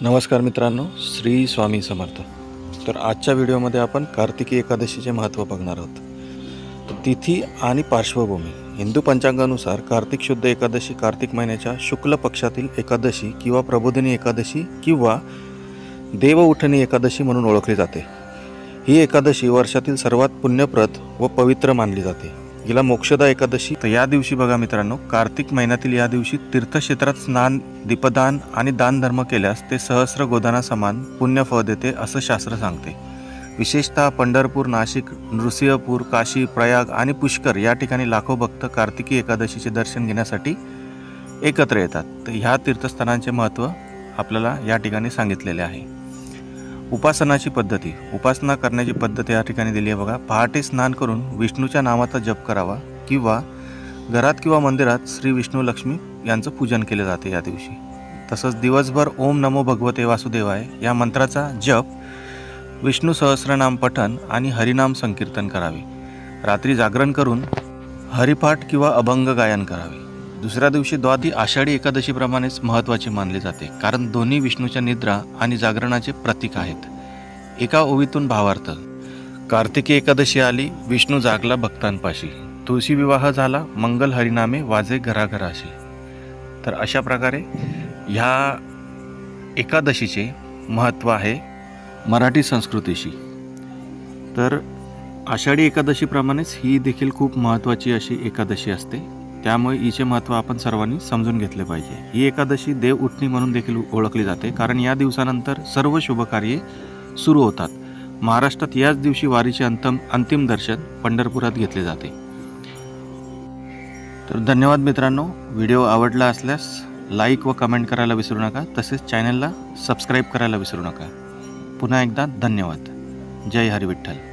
नमस्कार मित्रांनो, श्री स्वामी समर्थ। तर आजच्या व्हिडिओमध्ये आपण कार्तिकी एकादशीचे महत्त्व बघणार आहोत। तर तिथी आणि पार्श्वभूमी हिंदू पंचांगानुसार कार्तिक शुद्ध एकादशी कार्तिक महिन्याच्या शुक्ल पक्षातील एकादशी किंवा प्रबोधिनी एकादशी किंवा देवउठणी एकादशी म्हणून ओळखली जाते। ही एकादशी वर्षातील सर्वात पुण्यप्रद व पवित्र मानली जाते। हिला मोक्षदा एकादशी। तर या दिवशी बघा मित्रांनो, कार्तिक महिन्यातील या दिवशी तीर्थक्षेत्रात स्नान, दीपदान आणि दान धर्म केल्यास ते सहस्र गोदाना समान पुण्यफळ देते असं शास्त्र सांगते। विशेषतः पंढरपूर, नाशिक, नृसिंहपूर, काशी, प्रयाग आणि पुष्कर या ठिकाणी लाखो भक्त कार्तिकी एकादशीचे दर्शन घेण्यासाठी एकत्र येतात। तर ह्या तीर्थस्थानांचे महत्त्व आपल्याला या ठिकाणी सांगितलेले आहे। उपासनाची पद्धती, उपासना करण्याची पद्धत या ठिकाणी दिली आहे बघा। पहाटे स्नान करून विष्णूच्या नामाचा जप करावा किंवा घरात किंवा मंदिरात श्री विष्णू लक्ष्मी यांचं पूजन केले जाते या दिवशी। तसंच दिवसभर ओम नमो भगवते वासुदेवाय या मंत्राचा जप, विष्णू सहस्रनाम पठण आणि हरिनाम संकीर्तन करावे। रात्री जागरण करून हरिपाठ किंवा अभंग गायन करावे। दुसऱ्या दिवशी द्वादशी आषाढी एकादशीप्रमाणेच महत्त्वाचे मानले जाते, कारण दोन्ही विष्णूच्या निद्रा आणि जागरणाचे प्रतीक आहेत। एका ओवीतून भावार्थ, कार्तिकी एकादशी आली, विष्णू जागला भक्तांपाशी, तुळशी विवाह झाला, मंगल हरिनामे वाजे घराघराशी। तर अशा प्रकारे ह्या एकादशीचे महत्त्व आहे मराठी संस्कृतीशी। तर आषाढी एकादशीप्रमाणेच ही देखील खूप महत्त्वाची अशी एकादशी असते, त्यामुळे हिचे महत्त्व आपण सर्वांनी समजून घेतले पाहिजे। ही एकादशी देव उठणी म्हणून देखील ओळखली जाते, कारण या दिवसानंतर सर्व शुभकार्ये सुरू होतात। महाराष्ट्रात याच दिवशी वारीचे अंतिम दर्शन पंढरपुरात घेतले जाते। तर धन्यवाद मित्रांनो, व्हिडिओ आवडला असल्यास लाईक व कमेंट करायला विसरू नका, तसेच चॅनलला सबस्क्राईब करायला विसरू नका। पुन्हा एकदा धन्यवाद। जय हरी विठ्ठल।